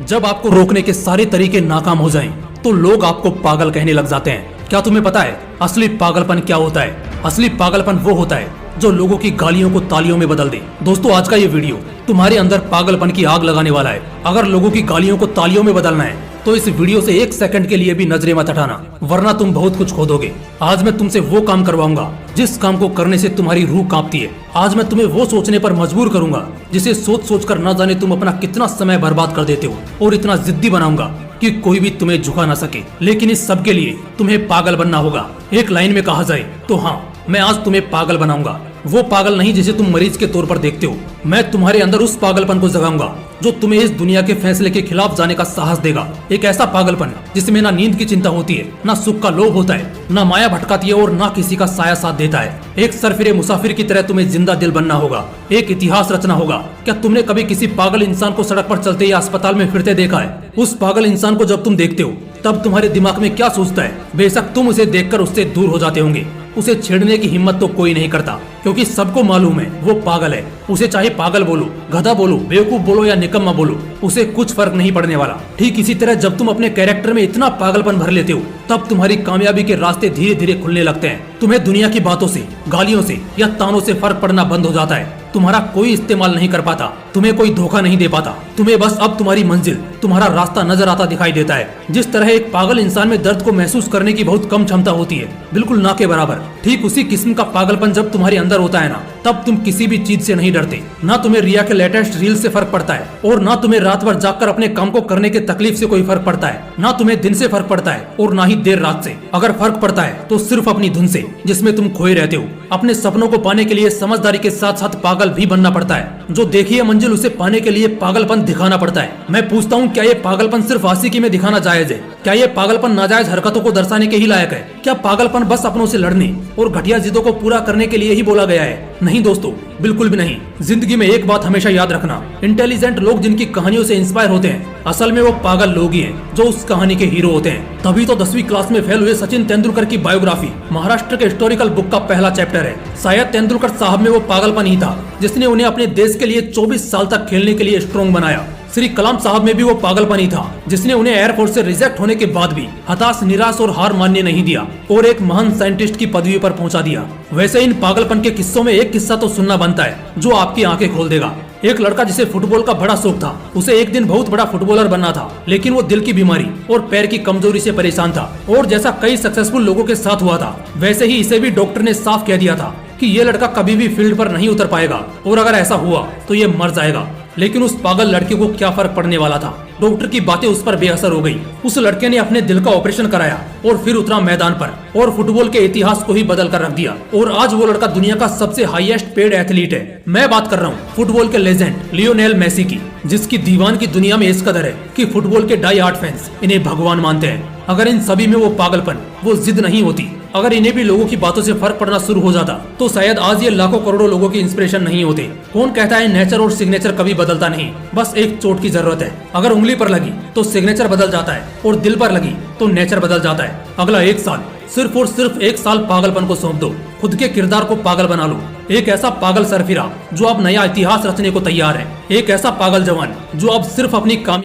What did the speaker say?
जब आपको रोकने के सारे तरीके नाकाम हो जाएं, तो लोग आपको पागल कहने लग जाते हैं। क्या तुम्हें पता है असली पागलपन क्या होता है? असली पागलपन वो होता है जो लोगों की गालियों को तालियों में बदल दे। दोस्तों, आज का ये वीडियो तुम्हारे अंदर पागलपन की आग लगाने वाला है। अगर लोगों की गालियों को तालियों में बदलना है तो इस वीडियो से एक सेकंड के लिए भी नजरें मत हटाना, वरना तुम बहुत कुछ खो दोगे। आज मैं तुमसे वो काम करवाऊंगा जिस काम को करने से तुम्हारी रूह कांपती है। आज मैं तुम्हें वो सोचने पर मजबूर करूंगा जिसे सोच सोच कर न जाने तुम अपना कितना समय बर्बाद कर देते हो, और इतना जिद्दी बनाऊंगा कि कोई भी तुम्हें झुका ना सके। लेकिन इस सब के लिए तुम्हें पागल बनना होगा। एक लाइन में कहा जाए तो हाँ, मैं आज तुम्हें पागल बनाऊंगा। वो पागल नहीं जिसे तुम मरीज के तौर पर देखते हो। मैं तुम्हारे अंदर उस पागलपन को जगाऊंगा जो तुम्हें इस दुनिया के फैसले के खिलाफ जाने का साहस देगा। एक ऐसा पागलपन जिसमें ना नींद की चिंता होती है, ना सुख का लोभ होता है, ना माया भटकाती है और ना किसी का साया साथ देता है। एक सरफिरे मुसाफिर की तरह तुम्हें जिंदा दिल बनना होगा, एक इतिहास रचना होगा। क्या तुमने कभी किसी पागल इंसान को सड़क पर चलते या अस्पताल में फिरते देखा है? उस पागल इंसान को जब तुम देखते हो तब तुम्हारे दिमाग में क्या सोचता है? बेशक तुम उसे देखकर उससे दूर हो जाते होंगे। उसे छेड़ने की हिम्मत तो कोई नहीं करता, क्योंकि सबको मालूम है वो पागल है। उसे चाहे पागल बोलो, गधा बोलो, बेवकूफ बोलो या निकम्मा बोलो, उसे कुछ फर्क नहीं पड़ने वाला। ठीक इसी तरह जब तुम अपने कैरेक्टर में इतना पागलपन भर लेते हो तब तुम्हारी कामयाबी के रास्ते धीरे धीरे खुलने लगते हैं। तुम्हें दुनिया की बातों से, गालियों से या तानों से फर्क पड़ना बंद हो जाता है। तुम्हारा कोई इस्तेमाल नहीं कर पाता, तुम्हें कोई धोखा नहीं दे पाता। तुम्हें बस अब तुम्हारी मंजिल, तुम्हारा रास्ता नजर आता दिखाई देता है। जिस तरह एक पागल इंसान में दर्द को महसूस करने की बहुत कम क्षमता होती है, बिल्कुल ना के बराबर, ठीक उसी किस्म का पागलपन जब तुम्हारे अंदर होता है ना, तब तुम किसी भी चीज से नहीं डरते। ना तुम्हें रिया के लेटेस्ट रील से फर्क पड़ता है, और ना तुम्हें रात भर जागकर अपने काम को करने के तकलीफ से कोई फर्क पड़ता है। ना तुम्हें दिन से फर्क पड़ता है और ना ही देर रात से। अगर फर्क पड़ता है तो सिर्फ अपनी धुन से, जिसमें तुम खोए रहते हो। अपने सपनों को पाने के लिए समझदारी के साथ साथ पागल भी बनना पड़ता है। जो देखी है मंजिल, उसे पाने के लिए पागलपन दिखाना पड़ता है। मैं पूछता हूँ, क्या ये पागलपन सिर्फ आशिकी में दिखाना जायज है? क्या ये पागलपन नाजायज हरकतों को दर्शाने के ही लायक है? क्या पागलपन बस अपनों से लड़ने और घटिया जिद्दों को पूरा करने के लिए ही बोला गया है? नहीं दोस्तों, बिल्कुल भी नहीं। जिंदगी में एक बात हमेशा याद रखना, इंटेलिजेंट लोग जिनकी कहानियों से इंस्पायर होते हैं, असल में वो पागल लोग ही हैं जो उस कहानी के हीरो होते हैं। तभी तो 10वीं क्लास में फेल हुए सचिन तेंदुलकर की बायोग्राफी महाराष्ट्र के हिस्टोरिकल बुक का पहला चैप्टर है। शायद तेंदुलकर साहब में वो पागलपन ही था जिसने उन्हें अपने देश के लिए 24 साल तक खेलने के लिए स्ट्रॉन्ग बनाया। श्री कलाम साहब में भी वो पागलपन ही था जिसने उन्हें एयरफोर्स से रिजेक्ट होने के बाद भी हताश, निराश और हार मानने नहीं दिया और एक महान साइंटिस्ट की पदवी पर पहुंचा दिया। वैसे इन पागलपन के किस्सों में एक किस्सा तो सुनना बनता है जो आपकी आंखें खोल देगा। एक लड़का जिसे फुटबॉल का बड़ा शौक था, उसे एक दिन बहुत बड़ा फुटबॉलर बनना था, लेकिन वो दिल की बीमारी और पैर की कमजोरी से परेशान था। और जैसा कई सक्सेसफुल लोगों के साथ हुआ था, वैसे ही इसे भी डॉक्टर ने साफ कह दिया था कि ये लड़का कभी भी फील्ड पर नहीं उतर पाएगा, और अगर ऐसा हुआ तो ये मर जाएगा। लेकिन उस पागल लड़के को क्या फर्क पड़ने वाला था? डॉक्टर की बातें उस पर बेअसर हो गई। उस लड़के ने अपने दिल का ऑपरेशन कराया और फिर उतरा मैदान पर और फुटबॉल के इतिहास को ही बदल कर रख दिया। और आज वो लड़का दुनिया का सबसे हाईएस्ट पेड एथलीट है। मैं बात कर रहा हूँ फुटबॉल के लेजेंड लियोनेल मेसी की, जिसकी दीवान की दुनिया में इस कदर है कि फुटबॉल के डाई हार्ड फैंस इन्हें भगवान मानते हैं। अगर इन सभी में वो पागलपन, वो जिद नहीं होती, अगर इन्हें भी लोगों की बातों से फर्क पड़ना शुरू हो जाता, तो शायद आज ये लाखों करोड़ों लोगों की इंस्पिरेशन नहीं होते। कौन कहता है नेचर और सिग्नेचर कभी बदलता नहीं? बस एक चोट की जरूरत है। अगर उंगली पर लगी तो सिग्नेचर बदल जाता है, और दिल पर लगी तो नेचर बदल जाता है। अगला 1 साल, सिर्फ और सिर्फ 1 साल पागलपन को सौंप दो। खुद के किरदार को पागल बना लो। एक ऐसा पागल सरफिरा जो अब नया इतिहास रचने को तैयार है। एक ऐसा पागल जवान जो अब सिर्फ अपनी काम